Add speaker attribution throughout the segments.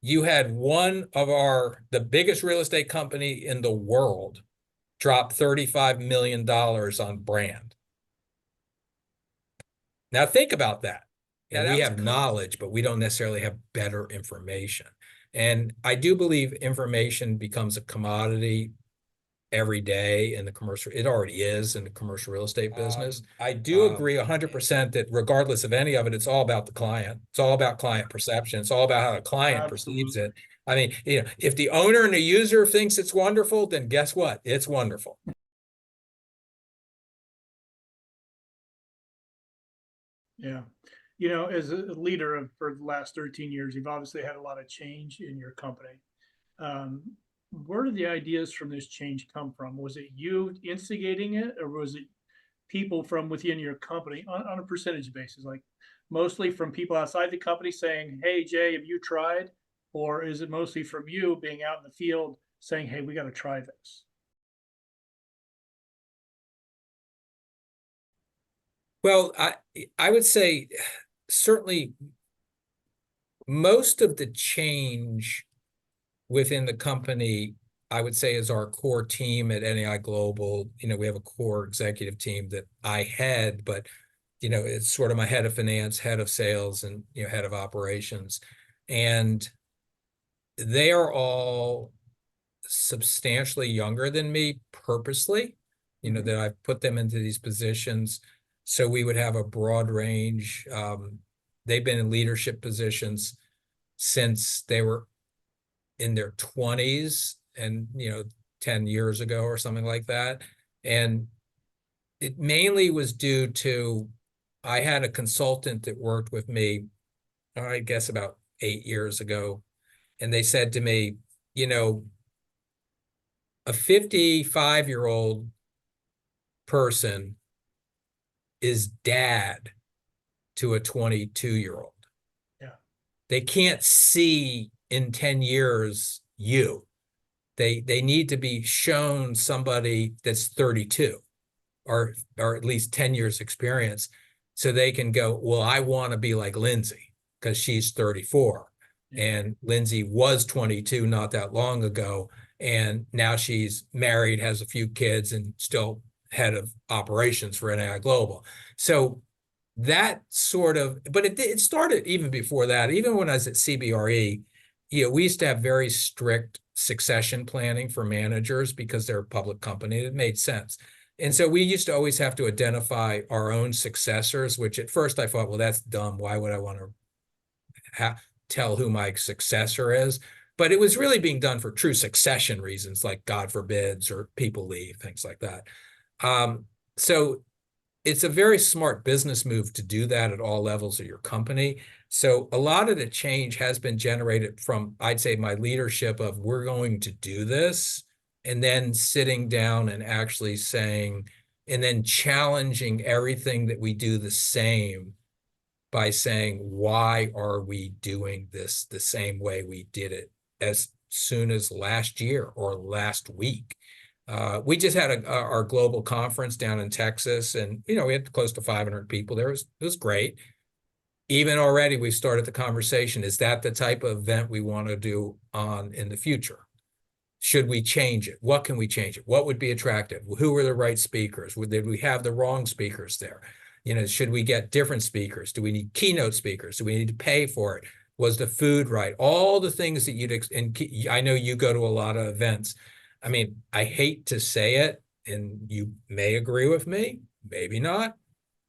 Speaker 1: you had one of the biggest real estate company in the world drop $35 million on brand. Now think about that. And we have knowledge, but we don't necessarily have better information. And I do believe information becomes a commodity every day in the commercial. It already is in the commercial real estate business. I do agree 100% that regardless of any of it, it's all about the client. It's all about client perception. It's all about how the client perceives it. I mean, if the owner and the user thinks it's wonderful, then guess what? It's wonderful.
Speaker 2: Yeah. As a leader for the last 13 years, you've obviously had a lot of change in your company. Where did the ideas from this change come from? Was it you instigating it, or was it people from within your company on a percentage basis, like mostly from people outside the company saying, hey, Jay, have you tried? Or is it mostly from you being out in the field saying, hey, we got to try this?
Speaker 1: Well, I would say certainly most of the change within the company, I would say, is our core team at NAI Global. We have a core executive team that I head, but it's sort of my head of finance, head of sales, and head of operations. And they are all substantially younger than me purposely, that I've put them into these positions. So we would have a broad range. They've been in leadership positions since they were in their 20s and 10 years ago or something like that. And it mainly was due to, I had a consultant that worked with me, I guess about 8 years ago, and they said to me, a 55-year-old person is dad to a 22-year-old.
Speaker 2: Yeah.
Speaker 1: They can't see in 10 years you. They need to be shown somebody that's 32 or at least 10 years experience, so they can go, well, I want to be like Lindsay because she's 34. And Lindsay was 22 not that long ago. And now she's married, has a few kids, and still head of operations for NAI Global. So that sort of, but it started even before that. Even when I was at CBRE, we used to have very strict succession planning for managers because they're a public company. It made sense. And so we used to always have to identify our own successors, which at first I thought, well, that's dumb. Why would I want to tell who my successor is? But it was really being done for true succession reasons, like God forbids or people leave, things like that. So it's a very smart business move to do that at all levels of your company. So a lot of the change has been generated from, I'd say, my leadership of we're going to do this, and then sitting down and actually saying, and then challenging everything that we do the same by saying, why are we doing this the same way we did it as soon as last year or last week? We just had our global conference down in Texas, and we had close to 500 people there. It was great. Even already, we started the conversation. Is that the type of event we want to do in the future? Should we change it? What can we change it? What would be attractive? Who are the right speakers? Did we have the wrong speakers there? Should we get different speakers? Do we need keynote speakers? Do we need to pay for it? Was the food right? All the things that and I know you go to a lot of events. I mean, I hate to say it, and you may agree with me, maybe not.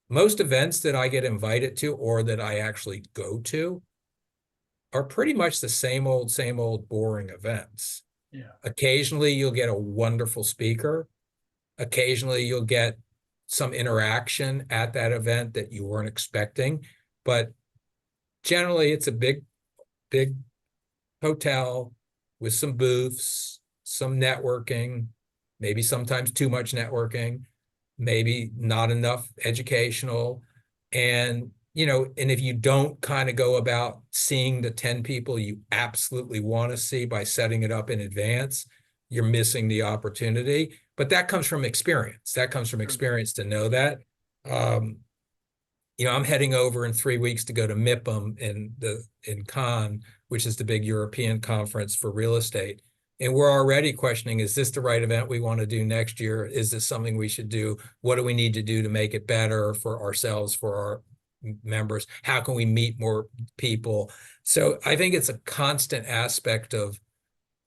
Speaker 1: Most events that I get invited to or that I actually go to are pretty much the same old boring events.
Speaker 2: Yeah.
Speaker 1: Occasionally you'll get a wonderful speaker. Occasionally you'll get some interaction at that event that you weren't expecting. But generally it's a big hotel with some booths, some networking, maybe sometimes too much networking, maybe not enough educational. And and if you don't kind of go about seeing the 10 people you absolutely want to see by setting it up in advance, you're missing the opportunity. But that comes from experience. That comes from experience to know that. I'm heading over in 3 weeks to go to MIPIM in Cannes which is the big European conference for real estate. And we're already questioning, is this the right event we want to do next year? Is this something we should do? What do we need to do to make it better for ourselves, for our members? How can we meet more people? So I think it's a constant aspect of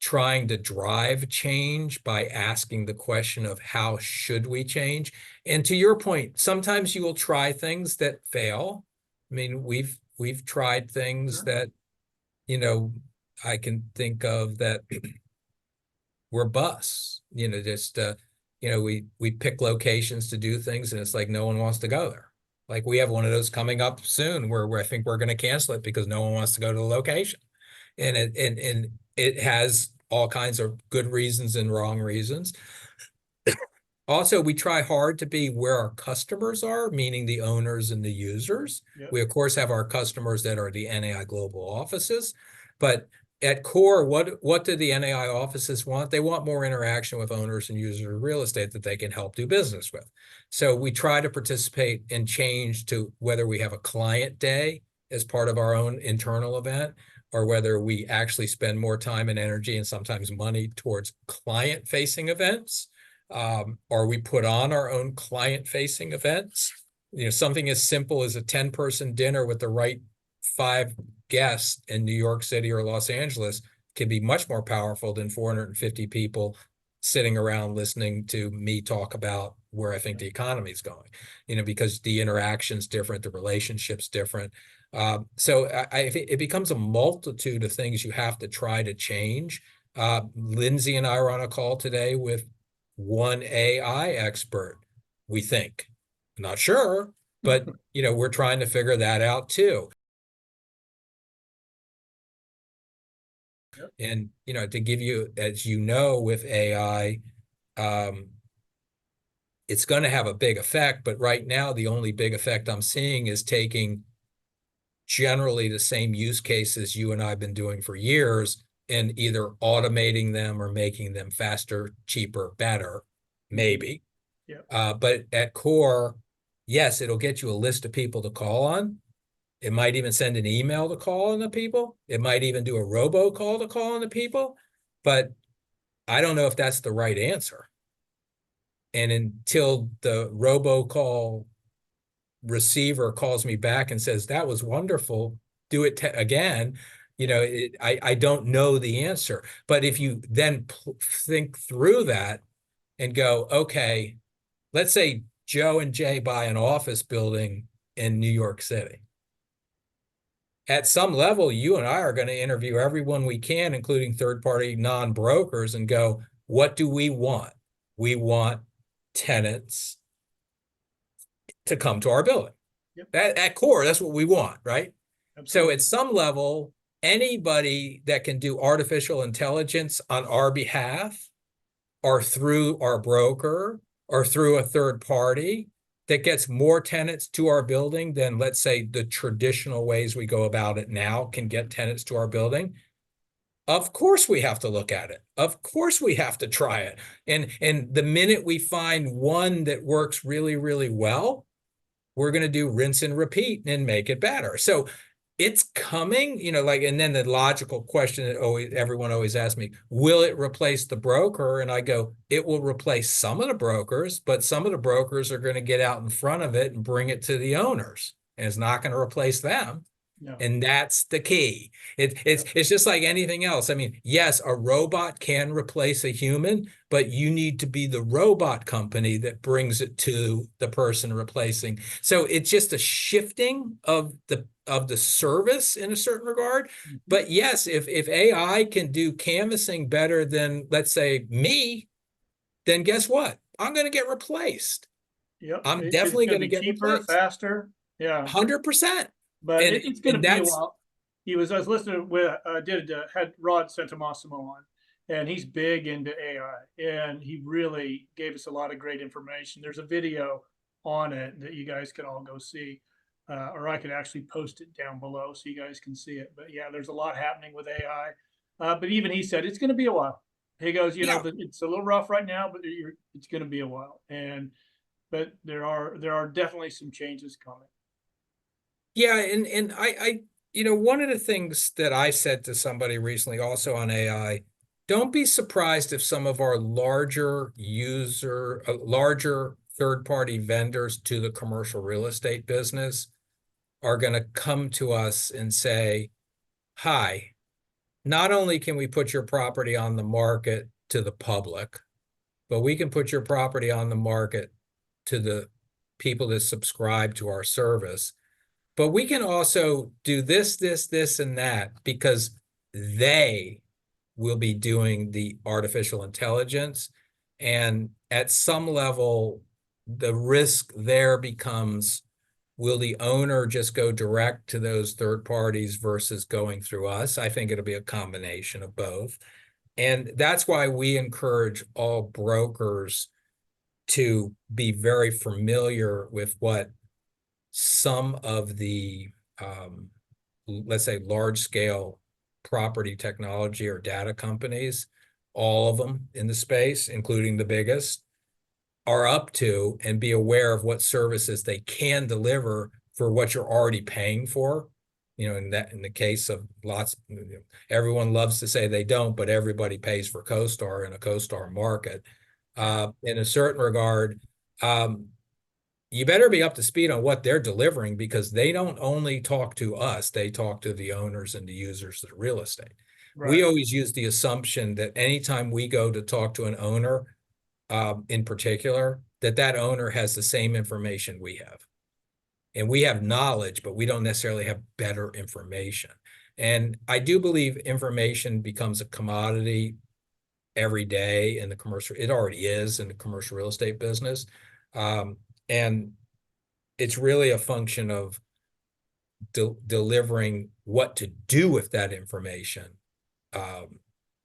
Speaker 1: trying to drive change by asking the question of how should we change? And to your point, sometimes you will try things that fail. I mean, we've tried things that, I can think of that were busts, just we pick locations to do things and it's like no one wants to go there. Like we have one of those coming up soon where I think we're going to cancel it because no one wants to go to the location. And it has all kinds of good reasons and wrong reasons. Also, we try hard to be where our customers are, meaning the owners and the users.
Speaker 2: Yep.
Speaker 1: We, of course, have our customers that are the NAI global offices, but at core, what do the NAI offices want? They want more interaction with owners and users of real estate that they can help do business with. So we try to participate and change to whether we have a client day as part of our own internal event, or whether we actually spend more time and energy and sometimes money towards client-facing events, or we put on our own client-facing events. Something as simple as a 10-person dinner with the right 5 guests in New York City or Los Angeles can be much more powerful than 450 people sitting around listening to me talk about where I think the economy is going, because the interaction's different, the relationship's different. So I think it becomes a multitude of things you have to try to change. Lindsay and I were on a call today with one AI expert, we think. I'm not sure, but we're trying to figure that out too. And, to give you, as with AI, it's going to have a big effect, but right now the only big effect I'm seeing is taking generally the same use cases you and I have been doing for years and either automating them or making them faster, cheaper, better, maybe.
Speaker 2: Yeah.
Speaker 1: But at core, yes, it'll get you a list of people to call on. It might even send an email to call on the people. It might even do a robocall to call on the people. But I don't know if that's the right answer. And until the robocall receiver calls me back and says, that was wonderful, do it again, I don't know the answer. But if you then think through that and go, okay, let's say Joe and Jay buy an office building in New York City. At some level, you and I are going to interview everyone we can, including third-party non-brokers, and go, what do we want? We want tenants to come to our building.
Speaker 2: Yep.
Speaker 1: At core, that's what we want, right?
Speaker 2: Absolutely.
Speaker 1: So at some level, anybody that can do artificial intelligence on our behalf or through our broker or through a third party that gets more tenants to our building than, let's say, the traditional ways we go about it now can get tenants to our building, of course we have to look at it. Of course we have to try it. And the minute we find one that works really, really well, we're going to do rinse and repeat and make it better. So it's coming, and then the logical question that everyone always asks me, will it replace the broker? And I go, it will replace some of the brokers, but some of the brokers are going to get out in front of it and bring it to the owners, and it's not going to replace them.
Speaker 2: No.
Speaker 1: And that's the key. It's just like anything else. I mean, yes, a robot can replace a human, but you need to be the robot company that brings it to the person replacing. So it's just a shifting of the service in a certain regard. Mm-hmm. But yes, if AI can do canvassing better than, let's say, me, then guess what? I'm going to get replaced.
Speaker 2: Yep.
Speaker 1: I'm definitely going to get
Speaker 2: cheaper,
Speaker 1: replaced.
Speaker 2: Faster. Yeah.
Speaker 1: 100%.
Speaker 2: But it's going to be a while. I was listening with had Rod Santomassimo on, and he's big into AI, and he really gave us a lot of great information. There's a video on it that you guys can all go see, or I could actually post it down below so you guys can see it. But yeah, there's a lot happening with AI. But even he said it's going to be a while. He goes, it's a little rough right now, but it's going to be a while. But there are definitely some changes coming.
Speaker 1: Yeah, and I one of the things that I said to somebody recently also on AI, don't be surprised if some of our larger third-party vendors to the commercial real estate business are going to come to us and say, hi, not only can we put your property on the market to the public, but we can put your property on the market to the people that subscribe to our service. But we can also do this, this, and that because they will be doing the artificial intelligence. And at some level, the risk there becomes, will the owner just go direct to those third parties versus going through us? I think it'll be a combination of both. And that's why we encourage all brokers to be very familiar with what some of the, let's say, large scale property technology or data companies, all of them in the space, including the biggest, are up to, and be aware of what services they can deliver for what you're already paying for. In the case of everyone loves to say they don't, but everybody pays for CoStar in a CoStar market. In a certain regard, you better be up to speed on what they're delivering, because they don't only talk to us, they talk to the owners and the users of the real estate. Right. We always use the assumption that anytime we go to talk to an owner, in particular, that owner has the same information we have. And we have knowledge, but we don't necessarily have better information. And I do believe information becomes a commodity every day in the commercial. It already is in the commercial real estate business. And it's really a function of delivering what to do with that information,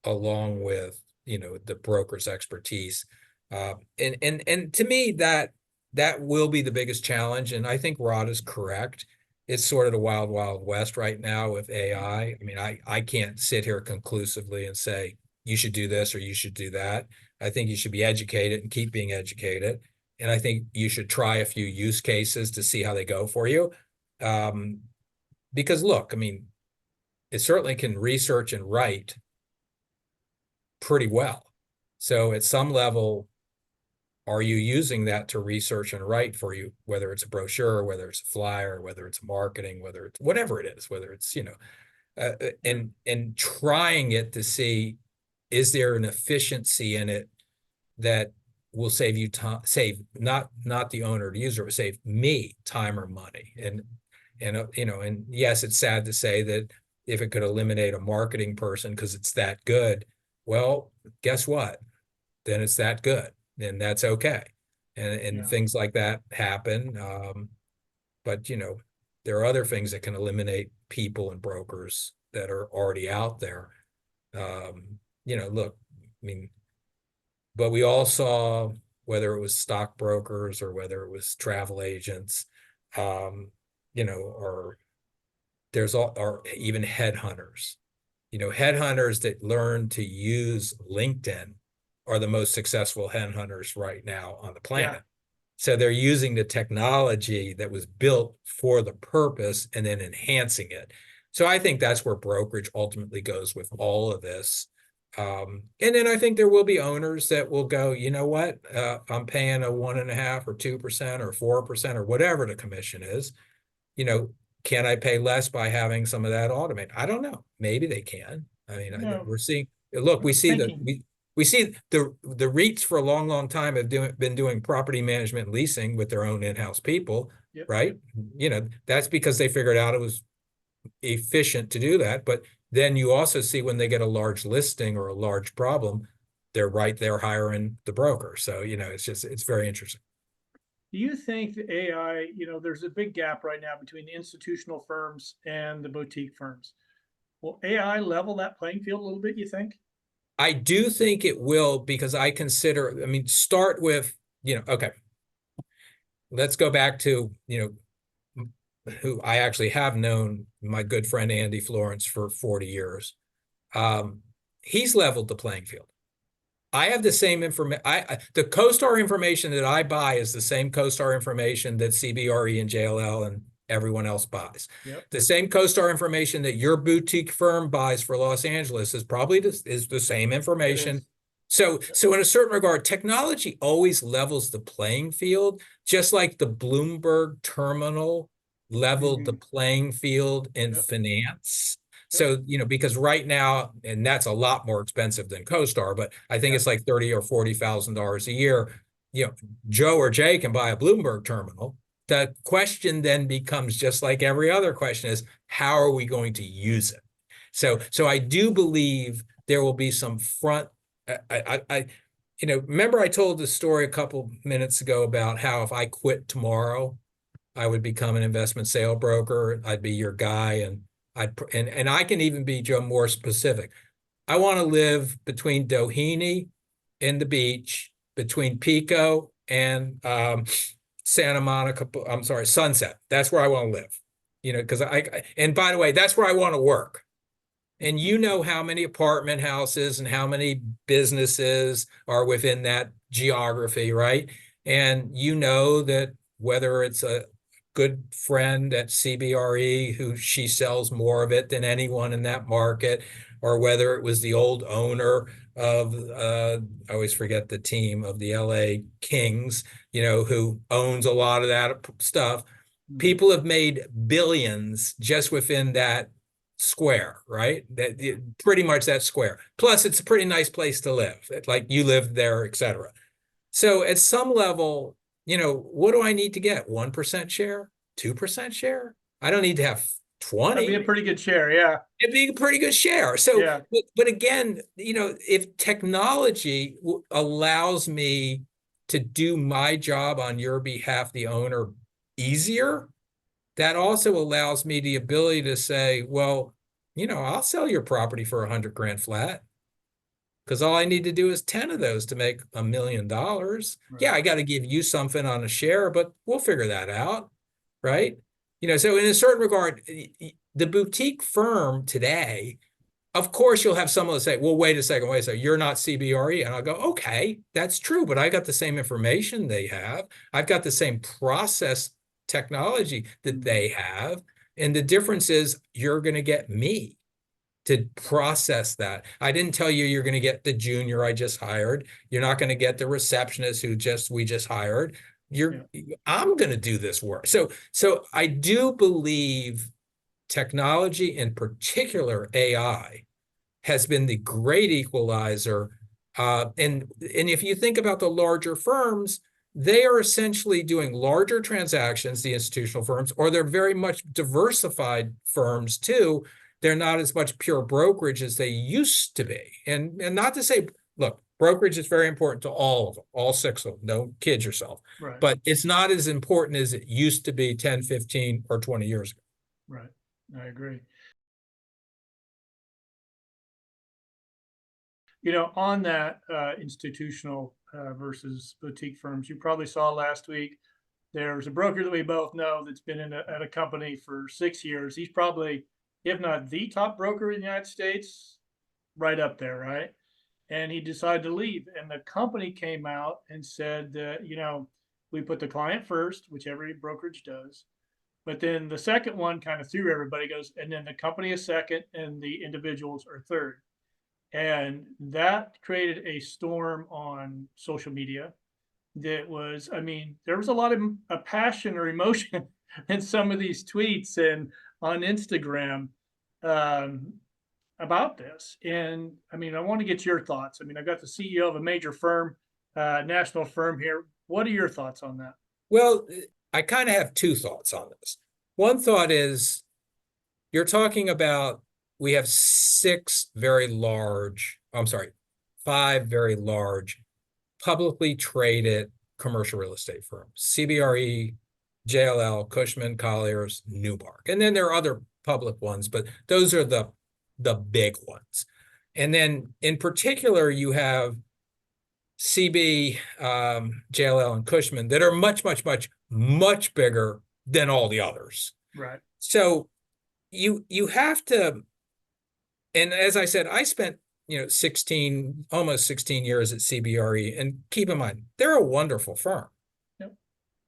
Speaker 1: along with, the broker's expertise. And to me, that will be the biggest challenge. And I think Rod is correct. It's sort of the wild, wild west right now with AI. I mean, I can't sit here conclusively and say, you should do this or you should do that. I think you should be educated and keep being educated. And I think you should try a few use cases to see how they go for you. Because look, I mean, it certainly can research and write pretty well. So at some level, are you using that to research and write for you, whether it's a brochure, whether it's a flyer, whether it's marketing, whether it's whatever it is, whether it's, and trying it to see, is there an efficiency in it that will save you time, not the owner, the user, but save me time or money. And yes, it's sad to say that if it could eliminate a marketing person because it's that good, well, guess what? Then it's that good, and that's okay. And things like that happen. But there are other things that can eliminate people and brokers that are already out there. Look, I mean, but we all saw, whether it was stockbrokers or whether it was travel agents, or even headhunters. Headhunters that learn to use LinkedIn are the most successful headhunters right now on the planet. Yeah. So they're using the technology that was built for the purpose and then enhancing it. So I think that's where brokerage ultimately goes with all of this. And then I think there will be owners that will go, you know what, I'm paying a 1.5% or 2% or 4% or whatever the commission is. Can I pay less by having some of that automated? I don't know. Maybe they can. I mean, we're seeing. Look, we see the REITs for a long, long time have been doing property management and leasing with their own in-house people, yep. Right? That's because they figured out it was efficient to do that. But then you also see when they get a large listing or a large problem, they're right there hiring the broker. So, it's very interesting.
Speaker 2: Do you think the AI, there's a big gap right now between the institutional firms and the boutique firms. Will AI level that playing field a little bit, you think?
Speaker 1: I do think it will, because start with, okay, let's go back to, who I actually have known, my good friend Andy Florence, for 40 years. He's leveled the playing field. I have the same information. The CoStar information that I buy is the same CoStar information that CBRE and JLL and everyone else buys.
Speaker 2: Yep.
Speaker 1: The same CoStar information that your boutique firm buys for Los Angeles is probably is the same information. So in a certain regard, technology always levels the playing field, just like the Bloomberg terminal leveled the playing field in finance. So, because right now, and that's a lot more expensive than CoStar, but I think it's like $30,000 or $40,000 a year. Joe or Jay can buy a Bloomberg terminal. The question then becomes, just like every other question, is how are we going to use it? So I do believe there will be some front. Remember I told the story a couple minutes ago about how if I quit tomorrow, I would become an investment sale broker. I'd be your guy, and I can even be, Joe, more specific. I want to live between Doheny and the beach, between Pico and Santa Monica. I'm sorry, Sunset. That's where I want to live. Because and by the way, that's where I want to work. And how many apartment houses and how many businesses are within that geography, right? And that whether it's a good friend at CBRE who she sells more of it than anyone in that market, or whether it was the old owner of, I always forget the team, of the LA Kings, who owns a lot of that stuff. People have made billions just within that square, right? Pretty much that square. Plus, it's a pretty nice place to live. Like you lived there, etc. So at some level, what do I need to get? 1% share, 2% share? I don't need to have 20.
Speaker 2: That'd be a pretty good share, yeah.
Speaker 1: It'd be a pretty good share. So, but again, if technology allows me to do my job on your behalf, the owner, easier, that also allows me the ability to say, well, I'll sell your property for $100,000 flat, because all I need to do is 10 of those to make $1 million. Right. Yeah, I got to give you something on a share, but we'll figure that out, right? So in a certain regard, the boutique firm today, of course, you'll have someone say, well, wait a second, you're not CBRE. And I'll go, okay, that's true, but I got the same information they have. I've got the same process technology that they have. And the difference is you're going to get me to process that. I didn't tell you you're going to get the junior I just hired. You're not going to get the receptionist we just hired. I'm going to do this work. So I do believe technology, in particular AI, has been the great equalizer. And if you think about the larger firms, they are essentially doing larger transactions, the institutional firms, or they're very much diversified firms too. They're not as much pure brokerage as they used to be. And not to say, look, brokerage is very important to all of them, all 6 of them. Don't kid yourself.
Speaker 2: Right.
Speaker 1: But it's not as important as it used to be 10, 15, or 20 years ago.
Speaker 2: Right. I agree. On that institutional versus boutique firms, you probably saw last week, there's a broker that we both know that's been at a company for 6 years. He's probably, if not the top broker in the United States, right up there, right? And he decided to leave. And the company came out and said that, we put the client first, which every brokerage does. But then the second one kind of threw everybody, goes, and then the company is second and the individuals are third. And that created a storm on social media that was, there was a lot of passion or emotion in some of these tweets and on Instagram about this. And I want to get your thoughts. I've got the CEO of a major firm, national firm here. What are your thoughts on that?
Speaker 1: Well, I kind of have 2 thoughts on this. One thought is, you're talking about, we have 5 very large publicly traded commercial real estate firms: CBRE, JLL, Cushman, Colliers, Newmark. And then there are other public ones, but those are the big ones. And then in particular, you have CB, JLL, and Cushman that are much, much, much, much bigger than all the others.
Speaker 2: Right.
Speaker 1: So you have to, and as I said, I spent almost 16 years at CBRE, and keep in mind, they're a wonderful firm.
Speaker 2: Yep.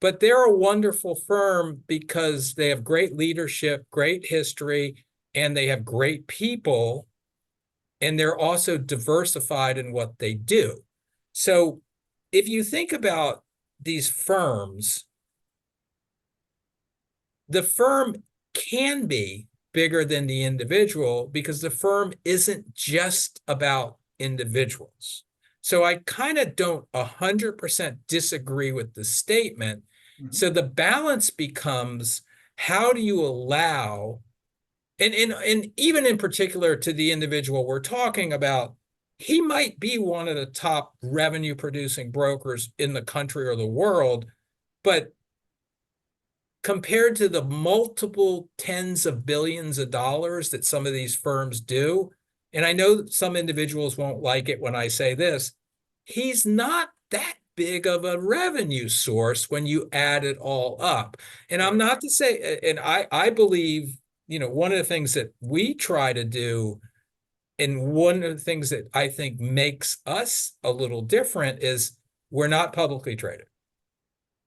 Speaker 1: but they're a wonderful firm because they have great leadership, great history, and they have great people, and they're also diversified in what they do. So if you think about these firms, the firm can be bigger than the individual because the firm isn't just about individuals. So I kind of don't 100% disagree with the statement. So the balance becomes, how do you allow, and even in particular to the individual we're talking about, he might be one of the top revenue producing brokers in the country or the world, but compared to the multiple tens of billions of dollars that some of these firms do, and I know some individuals won't like it when I say this, he's not that big of a revenue source when you add it all up. And I'm not to say, and I believe, one of the things that we try to do, and one of the things that I think makes us a little different, is we're not publicly traded.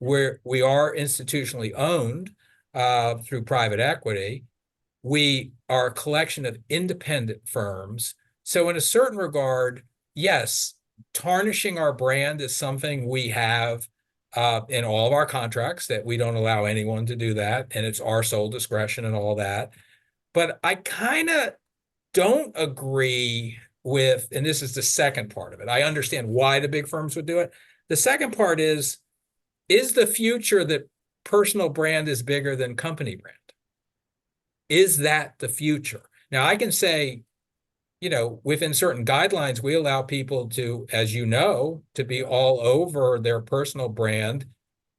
Speaker 1: We are institutionally owned through private equity. We are a collection of independent firms. So in a certain regard, yes, tarnishing our brand is something we have in all of our contracts, that we don't allow anyone to do that, and it's our sole discretion and all that. But I kind of don't agree with, and this is the second part of it. I understand why the big firms would do it. The second part is the future that personal brand is bigger than company brand? Is that the future? Now, I can say, within certain guidelines, we allow people to, as you know, to be all over their personal brand.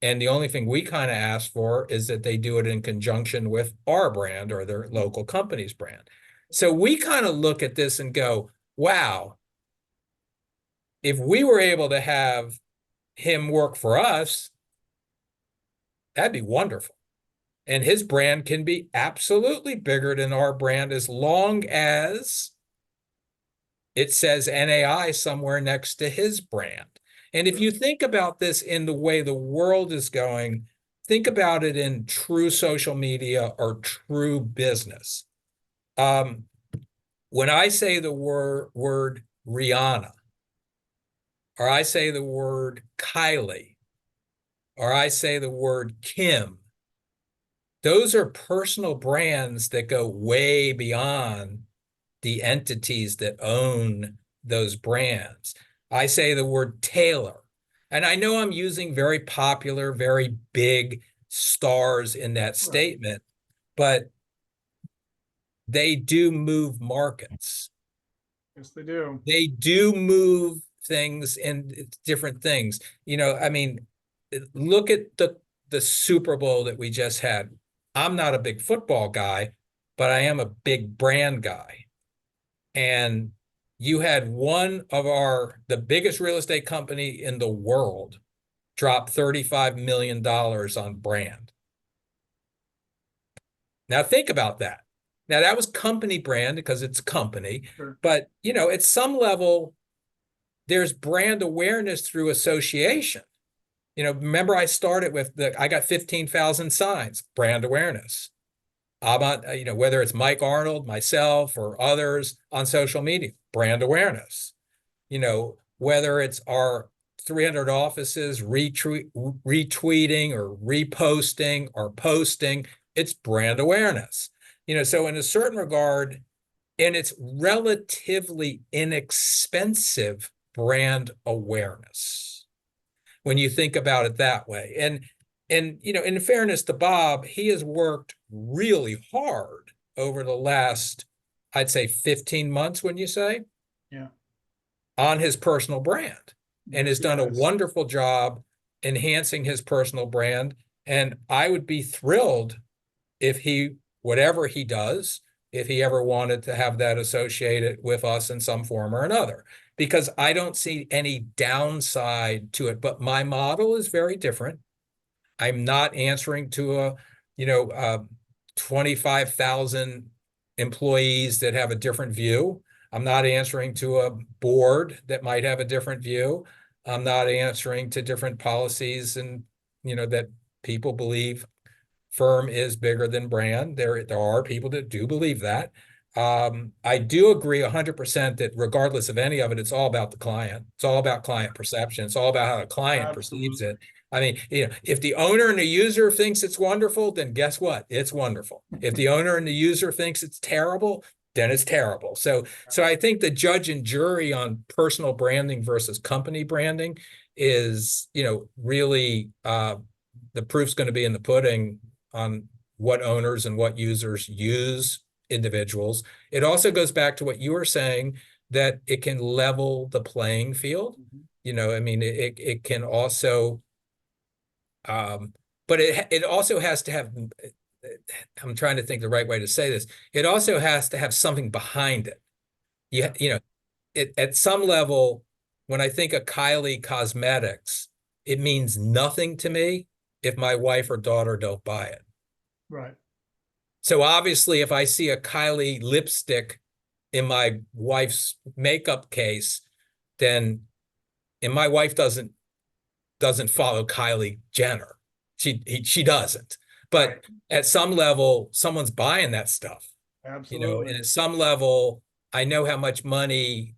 Speaker 1: And the only thing we kind of ask for is that they do it in conjunction with our brand or their local company's brand. So we kind of look at this and go, wow, if we were able to have him work for us, that'd be wonderful. And his brand can be absolutely bigger than our brand, as long as it says NAI somewhere next to his brand. And if you think about this in the way the world is going, think about it in true social media or true business. When I say the word Rihanna, or I say the word Kylie, or I say the word Kim, those are personal brands that go way beyond the entities that own those brands. I say the word Taylor, and I know I'm using very popular, very big stars in that statement, but they do move markets.
Speaker 2: Yes, they do.
Speaker 1: They do move things and different things. I mean, look at the Super Bowl that we just had. I'm not a big football guy, but I am a big brand guy. And you had one of the biggest real estate company in the world drop $35 million on brand. Now think about that. Now that was company brand because it's a company, but at some level, there's brand awareness through association. Remember I started with I got 15,000 signs, brand awareness. About, whether it's Mike Arnold, myself, or others on social media, brand awareness. Whether it's our 300 offices retweeting or reposting or posting, it's brand awareness. So in a certain regard, and it's relatively inexpensive brand awareness when you think about it that way. And in fairness to Bob, he has worked really hard over the last, I'd say 15 months, when you say, on his personal brand, and has done a wonderful job enhancing his personal brand. And I would be thrilled if whatever he does, if he ever wanted to have that associated with us in some form or another, because I don't see any downside to it. But my model is very different. I'm not answering to 25,000 employees that have a different view. I'm not answering to a board that might have a different view. I'm not answering to different policies and that People believe firm is bigger than brand. There are people that do believe that. I do agree 100% that regardless of any of it, it's all about the client. It's all about client perception. It's all about how the client perceives
Speaker 2: Absolutely.
Speaker 1: it. I mean, if the owner and the user thinks it's wonderful, then guess what? It's wonderful. If the owner and the user thinks it's terrible, then it's terrible. So I think the judge and jury on personal branding versus company branding is, really the proof's going to be in the pudding on what owners and what users use individuals. It also goes back to what you were saying, that it can level the playing field. I mean, it can also, but it also has to have, I'm trying to think the right way to say this. It also has to have something behind it. At some level, when I think of Kylie Cosmetics, it means nothing to me if my wife or daughter don't buy it.
Speaker 2: Right.
Speaker 1: So obviously, if I see a Kylie lipstick in my wife's makeup case, then, and my wife doesn't follow Kylie Jenner. She doesn't. But
Speaker 2: Right.
Speaker 1: at some level, someone's buying that stuff.
Speaker 2: Absolutely.
Speaker 1: And at some level, I know how much money,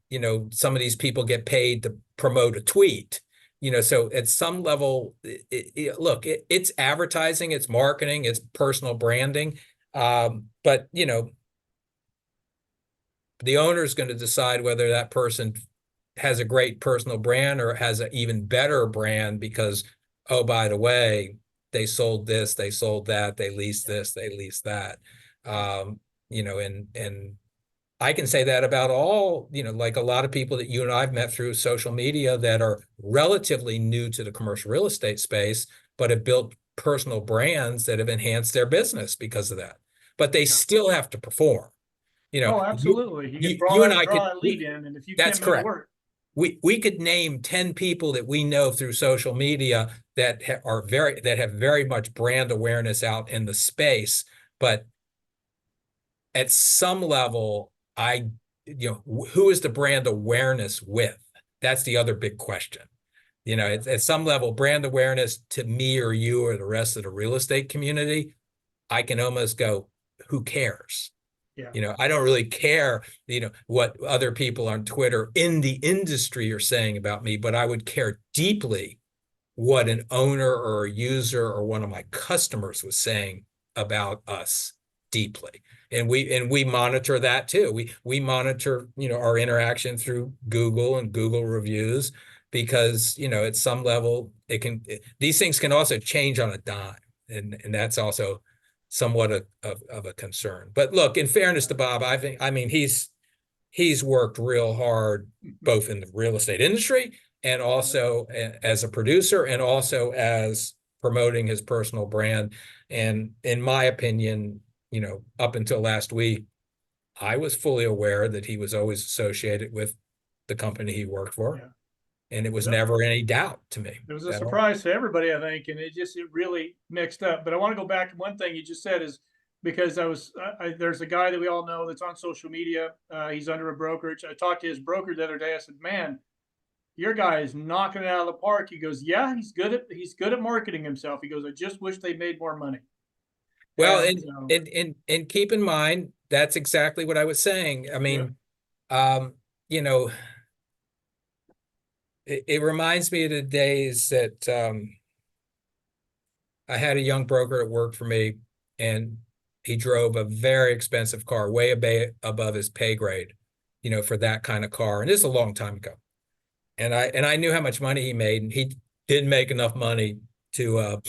Speaker 1: some of these people get paid to promote a tweet. So at some level, look, it's advertising, it's marketing, it's personal branding. But, the owner is going to decide whether that person has a great personal brand or has an even better brand because, oh, by the way, they sold this, they sold that, they leased this, they leased that. And I can say that about all, like a lot of people that you and I've met through social media that are relatively new to the commercial real estate space, but have built personal brands that have enhanced their business because of that. But they still have to perform.
Speaker 2: Oh,
Speaker 1: You,
Speaker 2: absolutely. You can
Speaker 1: you and I
Speaker 2: draw
Speaker 1: could,
Speaker 2: that lead in, and if you
Speaker 1: that's
Speaker 2: can't make it
Speaker 1: correct.
Speaker 2: work.
Speaker 1: We could name 10 people that we know through social media that have very much brand awareness out in the space, but at some level, who is the brand awareness with? That's the other big question. At some level, brand awareness to me or you or the rest of the real estate community, I can almost go, who cares?
Speaker 2: Yeah.
Speaker 1: I don't really care, what other people on Twitter in the industry are saying about me, but I would care deeply what an owner or a user or one of my customers was saying about us deeply. And we monitor that too. We monitor, our interaction through Google and Google reviews because, at some level these things can also change on a dime. And that's also somewhat of a concern. But look, in fairness to Bob, I mean, he's worked real hard, both in the real estate industry and also as a producer and also as promoting his personal brand. And in my opinion, up until last week, I was fully aware that he was always associated with the company he worked for.
Speaker 2: Yeah.
Speaker 1: And it was never any doubt to me.
Speaker 2: It was a surprise to everybody, I think, and it really mixed up. But I want to go back to one thing you just said is because there's a guy that we all know that's on social media. He's under a brokerage. I talked to his broker the other day. I said, "Man, your guy is knocking it out of the park." He goes, "Yeah, he's good at marketing himself." He goes, "I just wish they made more money."
Speaker 1: Well,
Speaker 2: And so,
Speaker 1: and keep in mind, that's exactly what I was saying. I mean, you know, it reminds me of the days that I had a young broker that worked for me, and he drove a very expensive car, way above his pay grade, for that kind of car. And this is a long time ago. And I knew how much money he made, and he didn't make enough money to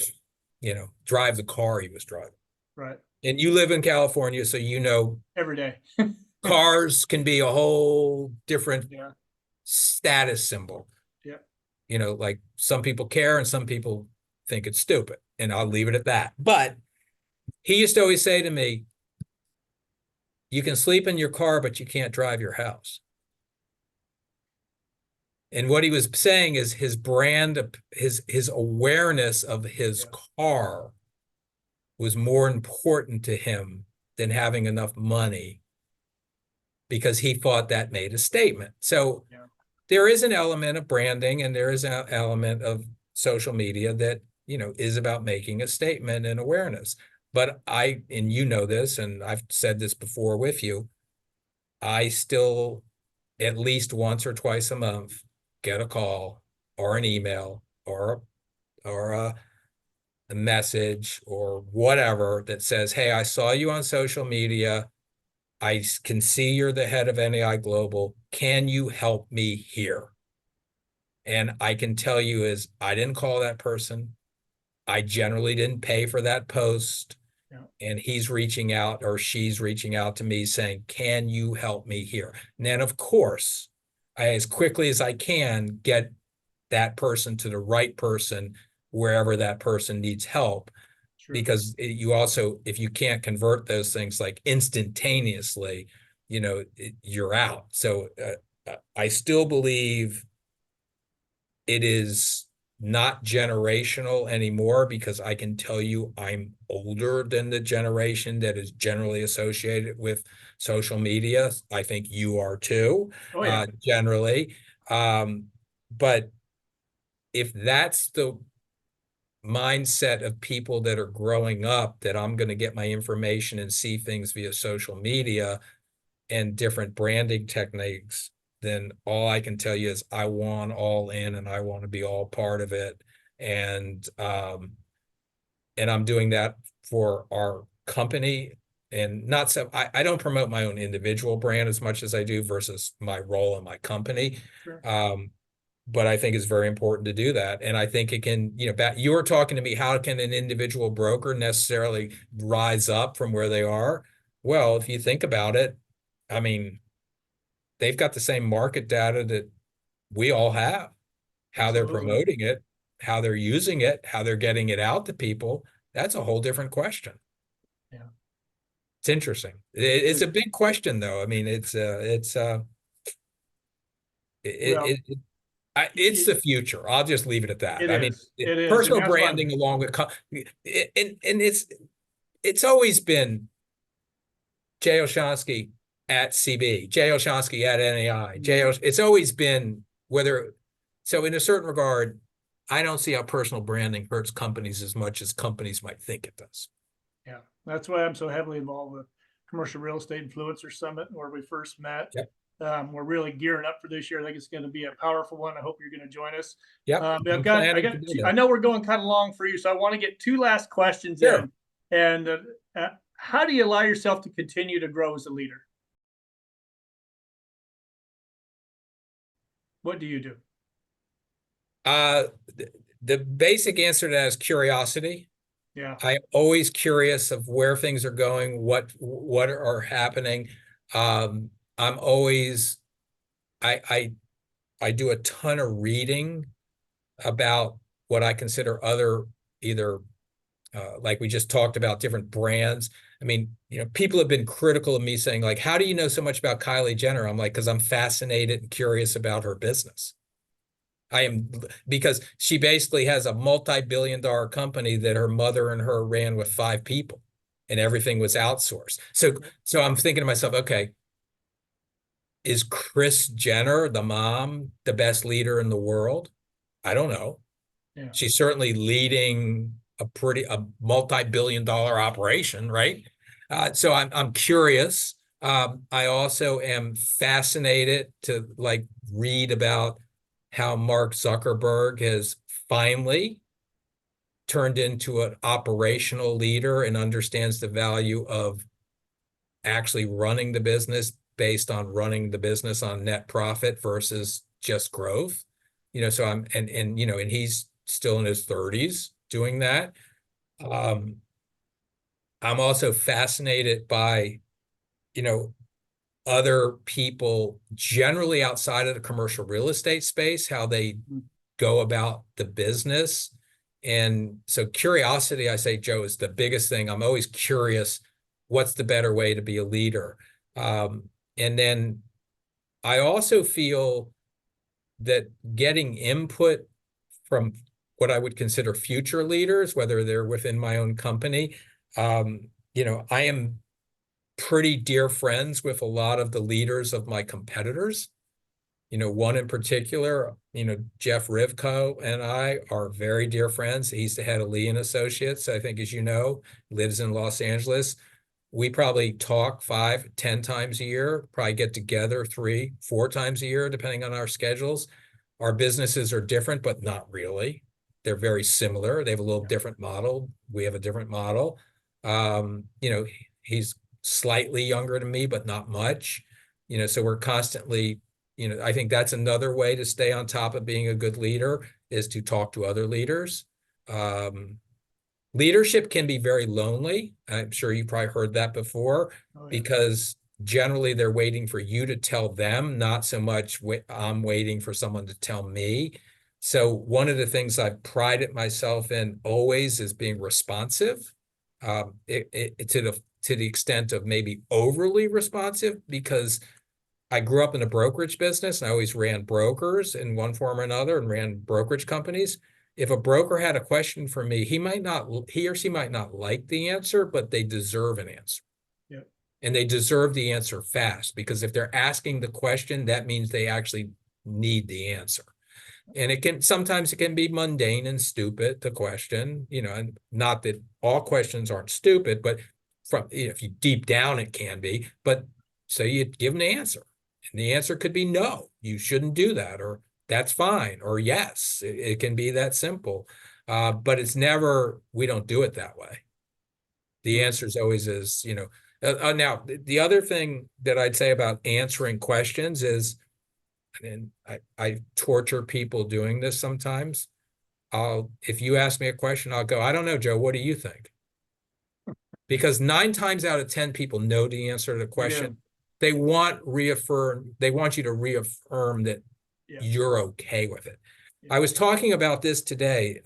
Speaker 1: drive the car he was driving.
Speaker 2: right,
Speaker 1: And you live in California, so
Speaker 2: every day.
Speaker 1: cars can be a whole different
Speaker 2: Yeah,
Speaker 1: status symbol.
Speaker 2: yeah,
Speaker 1: Like some people care and some people think it's stupid, and I'll leave it at that. But he used to always say to me, you can sleep in your car, but you can't drive your house. And what he was saying is his brand, his awareness of his car was more important to him than having enough money, because he thought that made a statement. So there is an element of branding and there is an element of social media that is about making a statement and awareness. But and you know this, and I've said this before with you, I still at least once or twice a month get a call or an email or a message or whatever that says, hey, I saw you on social media. I can see you're the head of NAI Global. Can you help me here? And I can tell you is I didn't call that person. I generally didn't pay for that post.
Speaker 2: Yeah.
Speaker 1: And he's reaching out or she's reaching out to me saying, can you help me here? And then, of course, as quickly as I can, get that person to the right person wherever that person needs help.
Speaker 2: Sure.
Speaker 1: Because you also, if you can't convert those things like instantaneously, you're out. So I still believe it is not generational anymore, because I can tell you I'm older than the generation that is generally associated with social media. I think you are too,
Speaker 2: Oh, yeah.
Speaker 1: generally. But if that's the mindset of people that are growing up, that I'm going to get my information and see things via social media and different branding techniques, then all I can tell you is I want all in and I want to be all part of it. And I'm doing that for our company, and not so I don't promote my own individual brand as much as I do versus my role in my company.
Speaker 2: Sure.
Speaker 1: But I think it's very important to do that. And I think it can, you were talking to me, how can an individual broker necessarily rise up from where they are? Well, if you think about it, I mean, they've got the same market data that we all have. How they're
Speaker 2: Absolutely.
Speaker 1: promoting it, how they're using it, how they're getting it out to people, that's a whole different question.
Speaker 2: Yeah.
Speaker 1: It's interesting. It's a big question, though. I mean, it's
Speaker 2: Well,
Speaker 1: it's the future. I'll just leave it at that.
Speaker 2: it
Speaker 1: I mean,
Speaker 2: is. It is. And
Speaker 1: personal
Speaker 2: that's why I'm,
Speaker 1: branding along with, and it's always been Jay Olshonsky at CB, Jay Olshonsky at NAI, it's always been so in a certain regard, I don't see how personal branding hurts companies as much as companies might think it does.
Speaker 2: yeah, that's why I'm so heavily involved with Commercial Real Estate Influencer Summit, where we first met.
Speaker 1: Yep.
Speaker 2: We're really gearing up for this year. I think it's going to be a powerful one. I hope you're going to join us.
Speaker 1: Yep.
Speaker 2: I got I know we're going kind of long for you, so I want to get two last questions
Speaker 1: Sure.
Speaker 2: in. And how do you allow yourself to continue to grow as a leader? What do you do?
Speaker 1: The basic answer to that is curiosity.
Speaker 2: Yeah.
Speaker 1: I'm always curious of where things are going, what are happening. I'm always I do a ton of reading about what I consider other either like we just talked about different brands. I mean, people have been critical of me saying like, how do you know so much about Kylie Jenner? I'm like, because I'm fascinated and curious about her business. I am, because she basically has a multi-billion-dollar company that her mother and her ran with 5 people, and everything was outsourced. So I'm thinking to myself, okay, is Kris Jenner, the mom, the best leader in the world? I don't know.
Speaker 2: Yeah.
Speaker 1: She's certainly leading a multi-billion-dollar operation, right? So I'm curious. I also am fascinated to like read about how Mark Zuckerberg has finally turned into an operational leader and understands the value of actually running the business based on running the business on net profit versus just growth. So and he's still in his 30s doing that. I'm also fascinated by, other people generally outside of the commercial real estate space, how they go about the business. And so curiosity, I say, Joe, is the biggest thing. I'm always curious, what's the better way to be a leader? And then I also feel that getting input from what I would consider future leaders, whether they're within my own company, I am pretty dear friends with a lot of the leaders of my competitors. one in particular, Jeff Rivko and I are very dear friends. He's the head of Lee and Associates, I think, as you know, lives in Los Angeles. We probably talk 5, 10 times a year, probably get together 3, 4 times a year, depending on our schedules. Our businesses are different, but not really. They're very similar. They have a little different model. We have a different model. He's slightly younger than me, but not much. So we're constantly, I think that's another way to stay on top of being a good leader is to talk to other leaders. Leadership can be very lonely. I'm sure you've probably heard that before, because generally they're waiting for you to tell them, not so much I'm waiting for someone to tell me. So one of the things I've prided myself in always is being responsive, to the extent of maybe overly responsive, because I grew up in the brokerage business and I always ran brokers in one form or another and ran brokerage companies. If a broker had a question for me, he or she might not like the answer, but they deserve an answer.
Speaker 2: Yep.
Speaker 1: And they deserve the answer fast, because if they're asking the question, that means they actually need the answer. And sometimes it can be mundane and stupid, the question, and not that all questions aren't stupid, but if you deep down, it can be, but so you give an answer, and the answer could be no, you shouldn't do that, or that's fine, or yes, it can be that simple. But it's never, we don't do it that way. The answer is always is, now the other thing that I'd say about answering questions is, and I torture people doing this sometimes. If you ask me a question, I'll go, I don't know, Joe, what do you think? Because 9 times out of 10 people know the answer to the question. They want you to reaffirm that you're okay with it. I was talking about this today.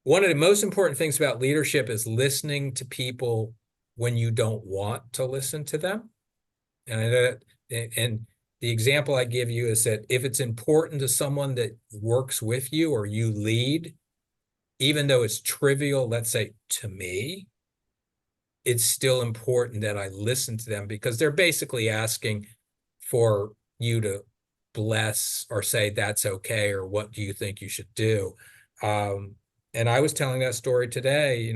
Speaker 1: One of the most important things about leadership is listening to people when you don't want to listen to them. And the example I give you is that if it's important to someone that works with you or you lead, even though it's trivial, let's say to me, it's still important that I listen to them, because they're basically asking for you to bless or say that's okay, or what do you think you should do. And I was telling that story today.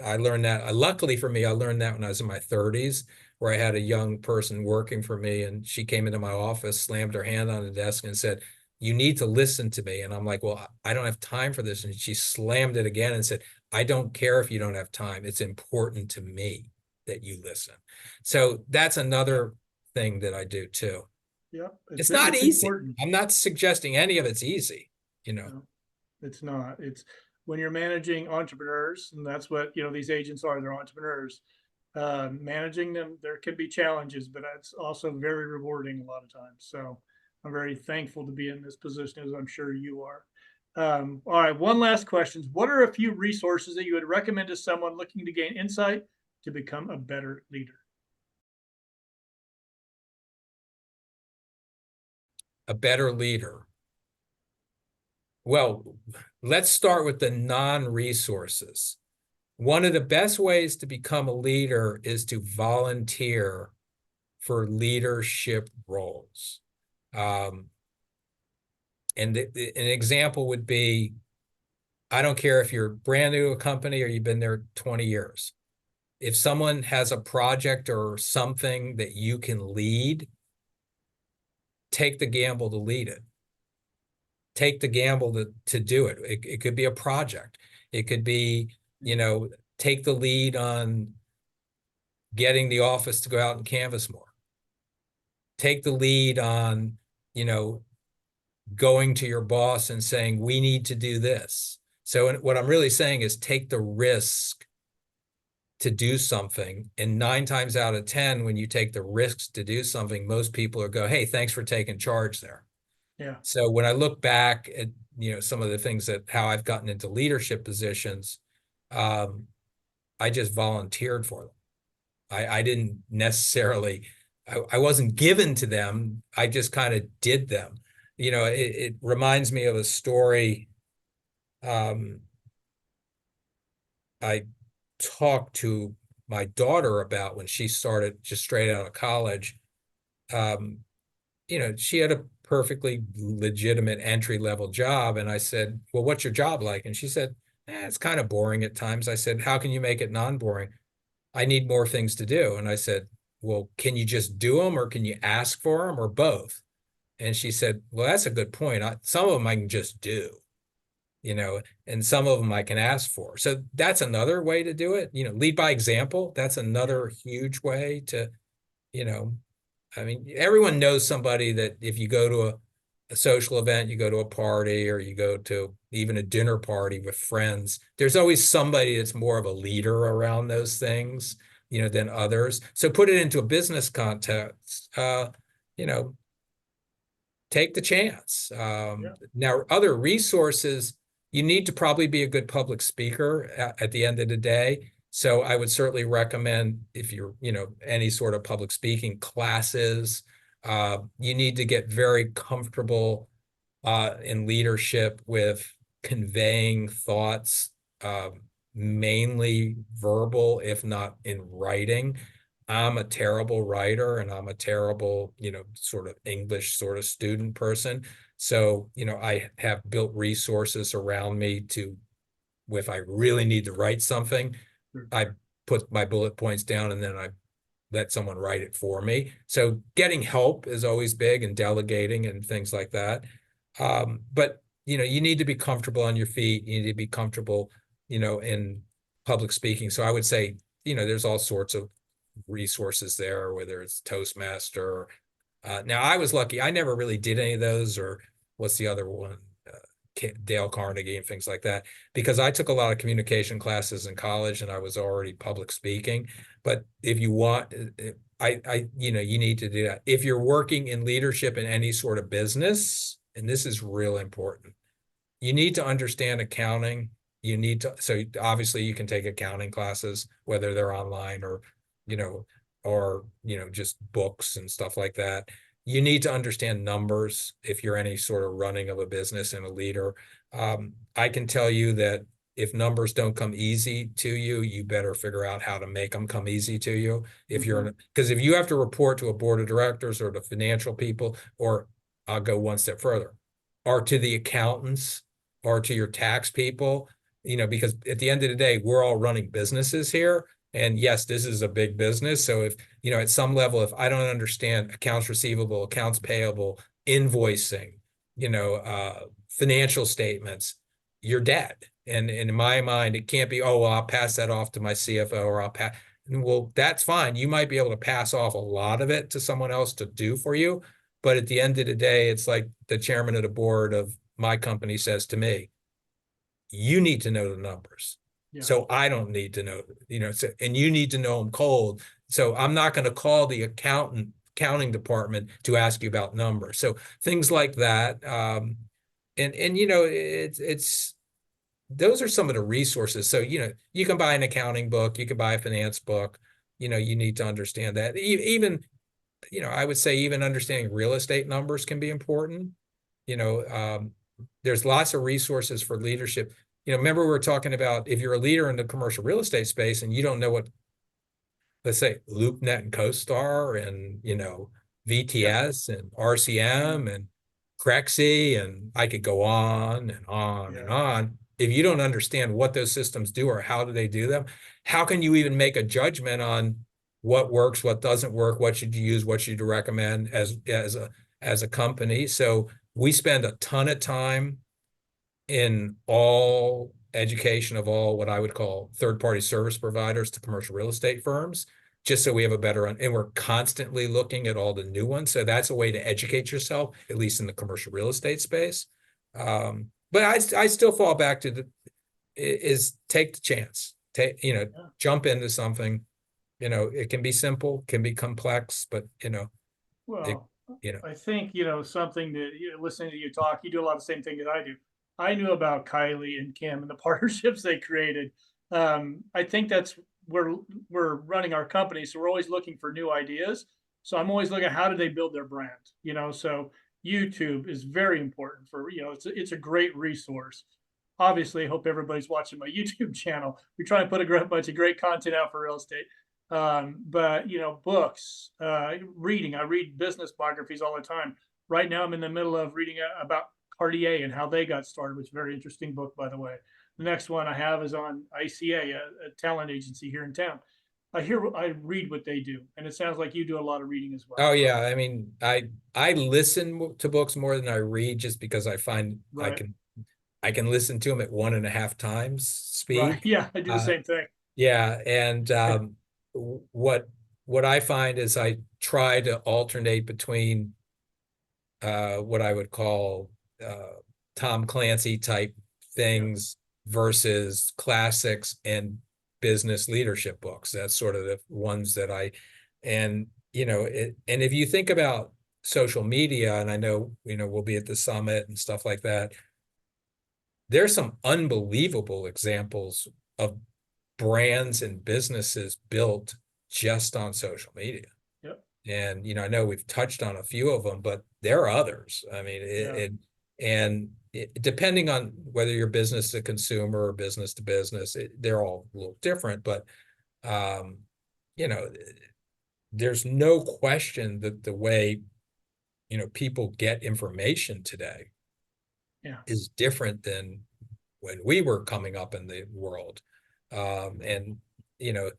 Speaker 1: I learned that, luckily for me, I learned that when I was in my 30s, where I had a young person working for me, and she came into my office, slammed her hand on the desk and said, you need to listen to me. And I'm like, well, I don't have time for this. And she slammed it again and said, I don't care if you don't have time. It's important to me that you listen. So that's another thing that I do too.
Speaker 2: Yeah.
Speaker 1: It's not easy.
Speaker 2: Important.
Speaker 1: I'm not suggesting any of it's easy,
Speaker 2: No, it's not. It's when you're managing entrepreneurs, and that's what, these agents are, they're entrepreneurs. Managing them, there can be challenges, but it's also very rewarding a lot of times. So I'm very thankful to be in this position, as I'm sure you are. All right, one last question. What are a few resources that you would recommend to someone looking to gain insight to become a better leader?
Speaker 1: A better leader. Well, let's start with the non-resources. One of the best ways to become a leader is to volunteer for leadership roles. And an example would be, I don't care if you're brand new to a company or you've been there 20 years. If someone has a project or something that you can lead, take the gamble to lead it. Take the gamble to do it. It could be a project. It could be, take the lead on getting the office to go out and canvas more. Take the lead on, going to your boss and saying, we need to do this. So what I'm really saying is take the risk to do something. And 9 times out of 10, when you take the risks to do something, most people are go, hey, thanks for taking charge there.
Speaker 2: Yeah.
Speaker 1: So when I look back at, some of the things that how I've gotten into leadership positions, I just volunteered for them. I didn't necessarily, I wasn't given to them. I just kind of did them. It reminds me of a story. I talked to my daughter about when she started just straight out of college. she had a perfectly legitimate entry level job. And I said, well, what's your job like? And she said, it's kind of boring at times. I said, how can you make it non-boring? I need more things to do. And I said, well, can you just do them, or can you ask for them, or both? And she said, well, that's a good point. Some of them I can just do, and some of them I can ask for. So that's another way to do it. Lead by example. That's another huge way to, you know, I mean, everyone knows somebody that if you go to a social event, you go to a party, or you go to even a dinner party with friends, there's always somebody that's more of a leader around those things, than others. So put it into a business context, you know, take the chance.
Speaker 2: Yeah.
Speaker 1: Now, other resources, you need to probably be a good public speaker at the end of the day. So I would certainly recommend, if you're, any sort of public speaking classes, you need to get very comfortable in leadership with conveying thoughts, mainly verbal, if not in writing. I'm a terrible writer, and I'm a terrible, sort of English sort of student person. So, I have built resources around me to, if I really need to write something,
Speaker 2: Sure.
Speaker 1: I put my bullet points down and then I let someone write it for me. So getting help is always big, and delegating and things like that. But, you need to be comfortable on your feet. You need to be comfortable, in public speaking. So I would say, there's all sorts of resources there, whether it's Toastmaster. Now, I was lucky. I never really did any of those, or what's the other one? Dale Carnegie and things like that, because I took a lot of communication classes in college and I was already public speaking. But if you want, you need to do that. If you're working in leadership in any sort of business, and this is real important, you need to understand accounting. So obviously you can take accounting classes, whether they're online or, just books and stuff like that. You need to understand numbers if you're any sort of running of a business and a leader. I can tell you that if numbers don't come easy to you, you better figure out how to make them come easy to you. Because if you have to report to a board of directors or to financial people, or I'll go one step further, or to the accountants, or to your tax people, because at the end of the day, we're all running businesses here. And yes, this is a big business. So if, at some level, if I don't understand accounts receivable, accounts payable, invoicing, financial statements, you're dead. And in my mind, it can't be, oh, well, I'll pass that off to my CFO, or I'll pass. Well, that's fine. You might be able to pass off a lot of it to someone else to do for you. But at the end of the day, it's like the chairman of the board of my company says to me, you need to know the numbers.
Speaker 2: Yeah.
Speaker 1: So I don't need to know, and you need to know them cold. So I'm not going to call the accounting department to ask you about numbers. So things like that. It's those are some of the resources. So, you can buy an accounting book, you can buy a finance book, you need to understand that. Even, I would say even understanding real estate numbers can be important. There's lots of resources for leadership. Remember we were talking about, if you're a leader in the commercial real estate space and you don't know what, let's say, LoopNet and CoStar and, VTS and RCM and Crexi, and I could go on and on and on. If you don't understand what those systems do or how do they do them, how can you even make a judgment on what works, what doesn't work, what should you use, what should you recommend as a company? So we spend a ton of time in all education of all what I would call third-party service providers to commercial real estate firms, just so we have a better, and we're constantly looking at all the new ones. So that's a way to educate yourself, at least in the commercial real estate space. But I still fall back to take the chance, jump into something. It can be simple, can be complex, but
Speaker 2: Well, I think, something that, listening to you talk, you do a lot of the same thing that I do. I knew about Kylie and Kim and the partnerships they created. I think that's where we're running our company. So we're always looking for new ideas. So I'm always looking at how do they build their brand, so YouTube is very important for, it's a great resource. Obviously, I hope everybody's watching my YouTube channel. We're trying to put a bunch of great content out for real estate. But books, reading. I read business biographies all the time. Right now, I'm in the middle of reading about Cartier and how they got started, which is a very interesting book, by the way. The next one I have is on ICA, a talent agency here in town. I read what they do, and it sounds like you do a lot of reading as well.
Speaker 1: Oh yeah, I mean, I listen to books more than I read just because I find
Speaker 2: Right,
Speaker 1: I can listen to them at 1.5 times
Speaker 2: right.
Speaker 1: speed.
Speaker 2: Yeah, I do the
Speaker 1: Uh,
Speaker 2: same thing.
Speaker 1: yeah, and what what I find is I try to alternate between what I would call Tom Clancy type
Speaker 2: Yeah,
Speaker 1: things versus classics and business leadership books. That's sort of the ones that and and if you think about social media, and I know, we'll be at the summit and stuff like that, there's some unbelievable examples of brands and businesses built just on social media.
Speaker 2: yep,
Speaker 1: And, I know we've touched on a few of them, but there are others. I mean,
Speaker 2: yeah,
Speaker 1: depending on whether you're business to consumer or business to business, they're all a little different. But, um, you know, there's no question that the way, people get information today
Speaker 2: yeah,
Speaker 1: is different than when we were coming up in the world. And, you know,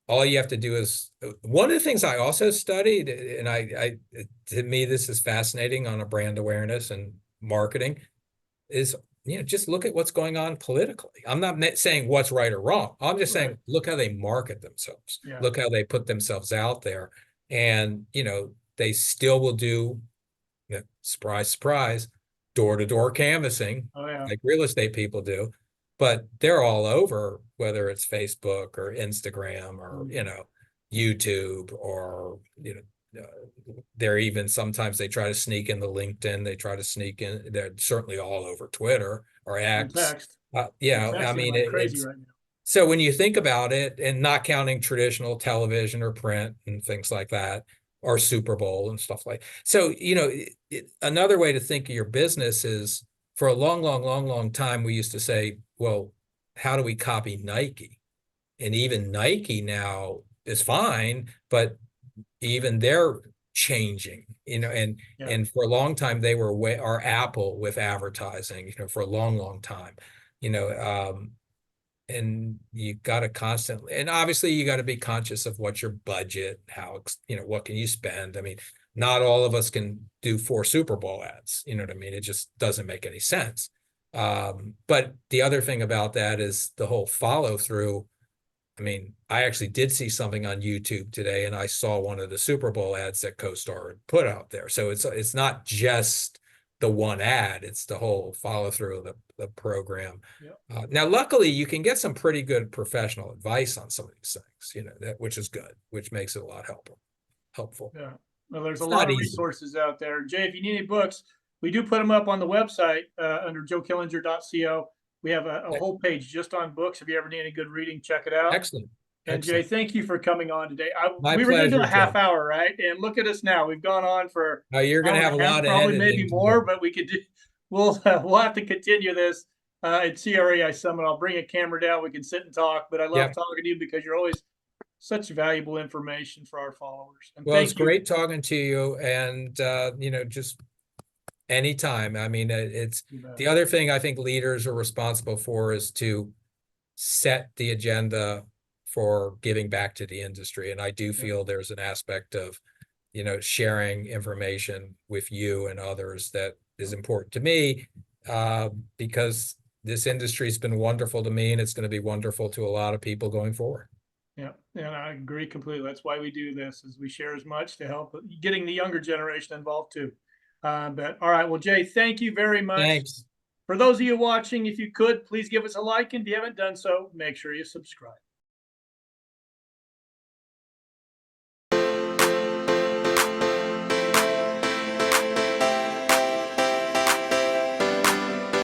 Speaker 1: all you have to do is one of the things I also studied, and to me, this is fascinating on a brand awareness and marketing, is, just look at what's going on politically. I'm not saying what's right or wrong. I'm just
Speaker 2: right,
Speaker 1: saying, look how they market themselves.
Speaker 2: yeah.
Speaker 1: Look how they put themselves out there. And, they still will do, surprise, surprise, door-to-door canvassing,
Speaker 2: Oh yeah,
Speaker 1: like real estate people do, but they're all over, whether it's Facebook or Instagram or,
Speaker 2: mhm,
Speaker 1: YouTube or, they're even sometimes they try to sneak in the LinkedIn, they try to sneak in, they're certainly all over Twitter or
Speaker 2: and
Speaker 1: X.
Speaker 2: text. They're
Speaker 1: Yeah, I
Speaker 2: texting
Speaker 1: mean,
Speaker 2: like crazy
Speaker 1: it's
Speaker 2: right now.
Speaker 1: so when you think about it, and not counting traditional television or print and things like that, or Super Bowl and stuff like, so, another way to think of your business is, for a long, long, long, long time, we used to say, well, how do we copy Nike? And even Nike now is fine, but even they're changing,
Speaker 2: Yeah,
Speaker 1: and for a long time they were way, or Apple with advertising, for a long, long time, you know, and you got to constantly, and obviously you got to be conscious of what's your budget, how, what can you spend. I mean, not all of us can do 4 Super Bowl ads, you know what I mean? It just doesn't make any sense. But the other thing about that is the whole follow through. I mean, I actually did see something on YouTube today, and I saw one of the Super Bowl ads that CoStar had put out there. So it's not just the one ad; it's the whole follow through of the program.
Speaker 2: yeah,
Speaker 1: Now, luckily, you can get some pretty good professional advice on some of these things, which is good, which makes it a lot helpful.
Speaker 2: yeah. Well, there's a
Speaker 1: It's
Speaker 2: lot
Speaker 1: not
Speaker 2: of
Speaker 1: easy.
Speaker 2: resources out there. Jay, if you need any books, we do put them up on the website under joekillinger.co. We have a whole page just on books. If you ever need any good reading, check it out.
Speaker 1: Excellent,
Speaker 2: And Jay,
Speaker 1: excellent.
Speaker 2: thank you for coming on today.
Speaker 1: My
Speaker 2: We were going to do
Speaker 1: pleasure,
Speaker 2: a half
Speaker 1: Jay.
Speaker 2: hour, right? And look at us now. We've gone on for
Speaker 1: Now you're
Speaker 2: an
Speaker 1: going
Speaker 2: hour
Speaker 1: to have a
Speaker 2: and a half,
Speaker 1: lot of
Speaker 2: probably maybe
Speaker 1: editing to
Speaker 2: more,
Speaker 1: do.
Speaker 2: but we could do. We'll have to continue this at CREI Summit. I'll bring a camera down. We can sit and talk. But I love
Speaker 1: Yep.
Speaker 2: talking to you because you're always such valuable information for our followers. And
Speaker 1: Well, it's
Speaker 2: thank you.
Speaker 1: great talking to you, and just anytime. I mean, it's
Speaker 2: You bet.
Speaker 1: the other thing I think leaders are responsible for is to set the agenda for giving back to the industry. And I do
Speaker 2: Yep.
Speaker 1: feel there's an aspect of, sharing information with you and others that is important to me, because this industry has been wonderful to me, and it's going to be wonderful to a lot of people going forward.
Speaker 2: Yeah, and I agree completely. That's why we do this, is we share as much to help getting the younger generation involved too. But all right, well, Jay, thank you very much.
Speaker 1: Thanks.
Speaker 2: For those of you watching, if you could, please give us a like. And if you haven't done so, make sure you subscribe.